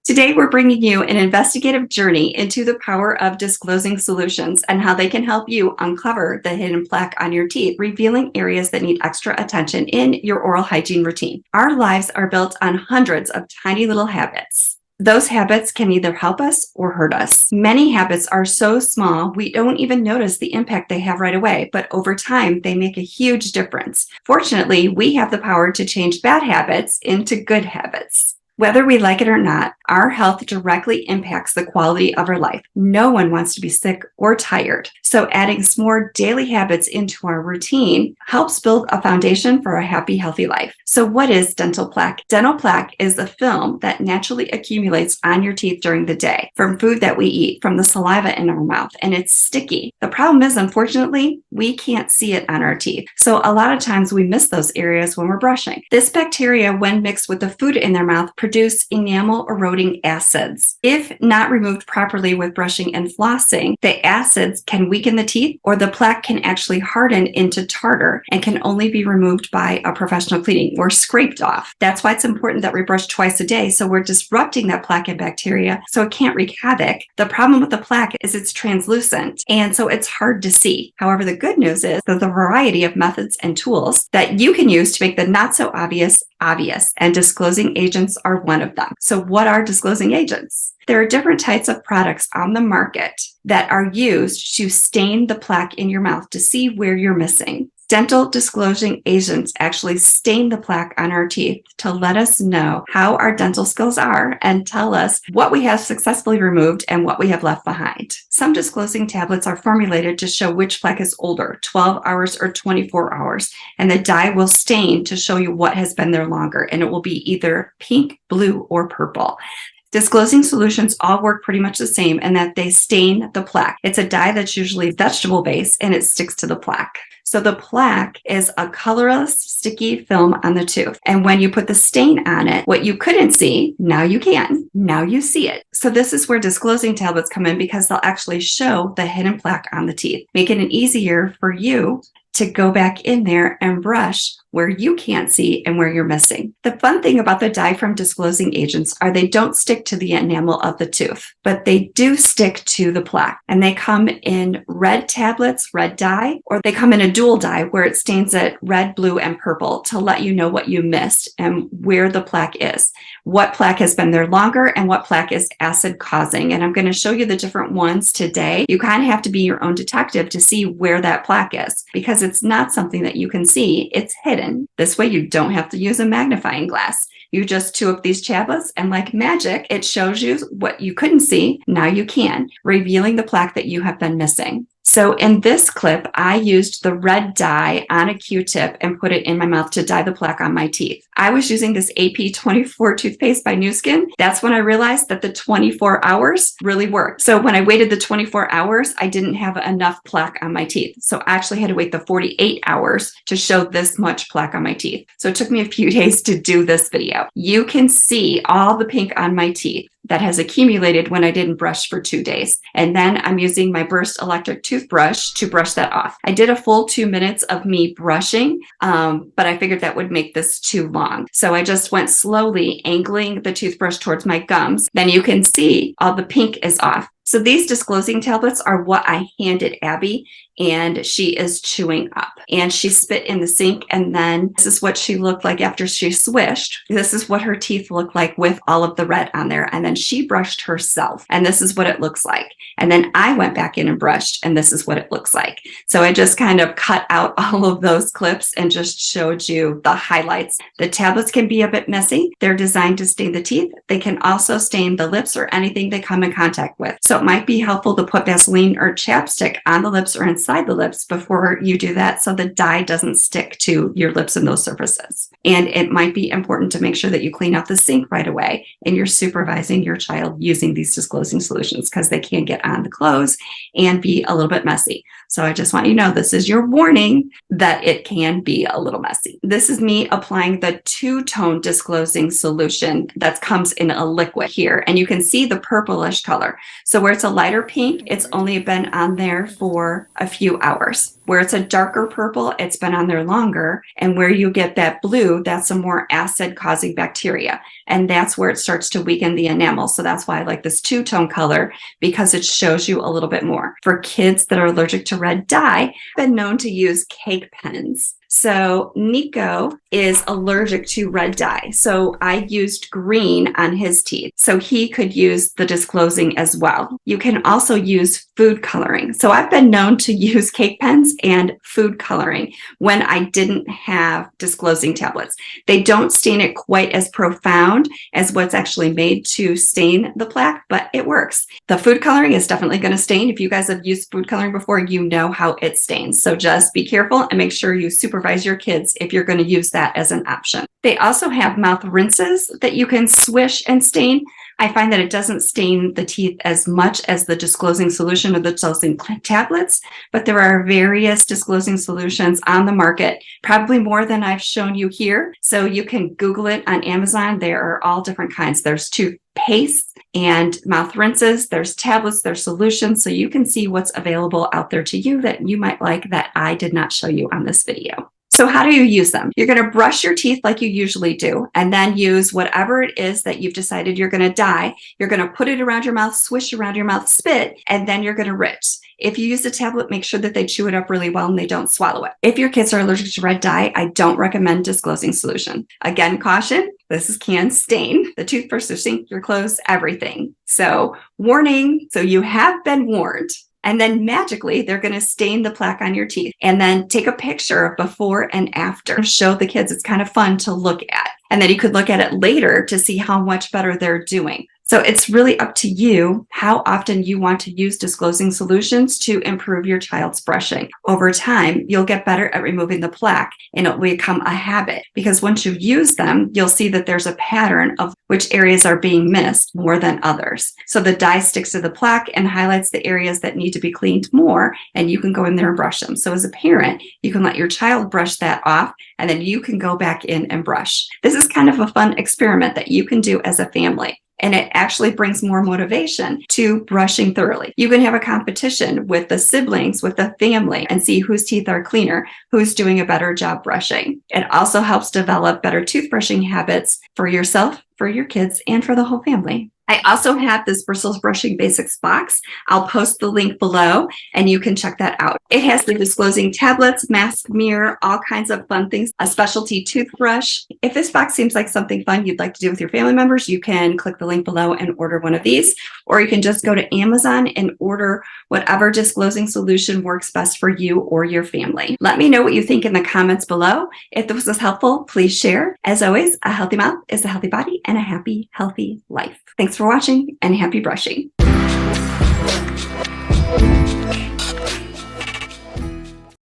Today, we're bringing you an investigative journey into the power of disclosing solutions and how they can help you uncover the hidden plaque on your teeth, revealing areas that need extra attention in your oral hygiene routine. Our lives are built on hundreds of tiny little habits. Those habits can either help us or hurt us. Many habits are so small, we don't even notice the impact they have right away, but over time, they make a huge difference. Fortunately, we have the power to change bad habits into good habits. Whether we like it or not, our health directly impacts the quality of our life. No one wants to be sick or tired. So adding some more daily habits into our routine helps build a foundation for a happy, healthy life. So what is dental plaque? Dental plaque is the film that naturally accumulates on your teeth during the day from food that we eat, from the saliva in our mouth, and it's sticky. The problem is, unfortunately, we can't see it on our teeth. So a lot of times we miss those areas when we're brushing. This bacteria, when mixed with the food in their mouth, produce enamel eroding acids. If not removed properly with brushing and flossing, the acids can weaken the teeth, or the plaque can actually harden into tartar and can only be removed by a professional cleaning or scraped off. That's why it's important that we brush twice a day, so we're disrupting that plaque and bacteria so it can't wreak havoc. The problem with the plaque is it's translucent, and so it's hard to see. However, the good news is there's a variety of methods and tools that you can use to make the not so obvious, and disclosing agents are one of them. So what are disclosing agents? There are different types of products on the market that are used to stain the plaque in your mouth to see where you're missing. Dental disclosing agents actually stain the plaque on our teeth to let us know how our dental skills are and tell us what we have successfully removed and what we have left behind. Some disclosing tablets are formulated to show which plaque is older, 12 hours or 24 hours, and the dye will stain to show you what has been there longer, and it will be either pink, blue, or purple. Disclosing solutions all work pretty much the same in that they stain the plaque. It's a dye that's usually vegetable based and it sticks to the plaque. So the plaque is a colorless, sticky film on the tooth. And when you put the stain on it, what you couldn't see, now you can. Now you see it. So this is where disclosing tablets come in, because they'll actually show the hidden plaque on the teeth, making it easier for you to go back in there and brush where you can't see and where you're missing. The fun thing about the dye from disclosing agents are they don't stick to the enamel of the tooth, but they do stick to the plaque. And they come in red tablets, red dye, or they come in a dual dye where it stains it red, blue, and purple to let you know what you missed and where the plaque is, what plaque has been there longer, and what plaque is acid causing. And I'm going to show you the different ones today. You kind of have to be your own detective to see where that plaque is, because it's not something that you can see, it's hidden. This way you don't have to use a magnifying glass. You just chew up these tablets and like magic, it shows you what you couldn't see, now you can, revealing the plaque that you have been missing. So in this clip, I used the red dye on a Q-tip and put it in my mouth to dye the plaque on my teeth. I was using this AP24 toothpaste by Nu Skin. That's when I realized that the 24 hours really worked. So when I waited the 24 hours, I didn't have enough plaque on my teeth. So I actually had to wait the 48 hours to show this much plaque on my teeth. So it took me a few days to do this video. You can see all the pink on my teeth that has accumulated when I didn't brush for 2 days. And then I'm using my Bristle electric toothbrush to brush that off. I did a full 2 minutes of me brushing, but I figured that would make this too long. So I just went slowly angling the toothbrush towards my gums. Then you can see all the pink is off. So these disclosing tablets are what I handed Abby, and she is chewing up. And she spit in the sink, and then this is what she looked like after she swished. This is what her teeth look like with all of the red on there. And then she brushed herself, and this is what it looks like. And then I went back in and brushed, and this is what it looks like. So I just kind of cut out all of those clips and just showed you the highlights. The tablets can be a bit messy. They're designed to stain the teeth. They can also stain the lips or anything they come in contact with. So it might be helpful to put Vaseline or chapstick on the lips or inside the lips before you do that, so the dye doesn't stick to your lips and those surfaces. And it might be important to make sure that you clean out the sink right away and you're supervising your child using these disclosing solutions, because they can get on the clothes and be a little bit messy. So I just want you to know this is your warning that it can be a little messy. This is me applying the two-tone disclosing solution that comes in a liquid here. And you can see the purplish color. So where it's a lighter pink, it's only been on there for a few hours. Where it's a darker purple, it's been on there longer. And where you get that blue, that's a more acid-causing bacteria. And that's where it starts to weaken the enamel. So that's why I like this two-tone color, because it shows you a little bit more. For kids that are allergic to red dye, I've been known to use cake pens. So Nico is allergic to red dye. So I used green on his teeth. So he could use the disclosing as well. You can also use food coloring. So I've been known to use cake pens and food coloring when I didn't have disclosing tablets. They don't stain it quite as profound as what's actually made to stain the plaque, but it works. The food coloring is definitely going to stain. If you guys have used food coloring before, you know how it stains. So just be careful and make sure you supervise your kids if you're going to use that as an option. They also have mouth rinses that you can swish and stain. I find that it doesn't stain the teeth as much as the disclosing solution or the disclosing tablets, but there are various disclosing solutions on the market, probably more than I've shown you here. So you can Google it on Amazon. There are all different kinds. There's toothpaste and mouth rinses, there's tablets, there's solutions. So you can see what's available out there to you that you might like that I did not show you on this video. So how do you use them? You're going to brush your teeth like you usually do, and then use whatever it is that you've decided you're going to dye. You're going to put it around your mouth, swish around your mouth, spit, and then you're going to rinse. If you use a tablet, make sure that they chew it up really well and they don't swallow it. If your kids are allergic to red dye, I don't recommend disclosing solution. Again, caution, this can stain the toothbrush, the sink, your clothes, everything. So warning, so you have been warned. And then magically, they're going to stain the plaque on your teeth. And then take a picture of before and after. Show the kids. It's kind of fun to look at. And then you could look at it later to see how much better they're doing. So it's really up to you how often you want to use disclosing solutions to improve your child's brushing. Over time, you'll get better at removing the plaque and it will become a habit, because once you use them, you'll see that there's a pattern of which areas are being missed more than others. So the dye sticks to the plaque and highlights the areas that need to be cleaned more, and you can go in there and brush them. So as a parent, you can let your child brush that off, and then you can go back in and brush. This is kind of a fun experiment that you can do as a family. And it actually brings more motivation to brushing thoroughly. You can have a competition with the siblings, with the family, and see whose teeth are cleaner, who's doing a better job brushing. It also helps develop better toothbrushing habits for yourself, for your kids, and for the whole family. I also have this Bristle's Brushing Basics box. I'll post the link below and you can check that out. It has the disclosing tablets, mask mirror, all kinds of fun things, a specialty toothbrush. If this box seems like something fun you'd like to do with your family members, you can click the link below and order one of these, or you can just go to Amazon and order whatever disclosing solution works best for you or your family. Let me know what you think in the comments below. If this was helpful, please share. As always, a healthy mouth is a healthy body and a happy, healthy life. Thanks for watching and happy brushing.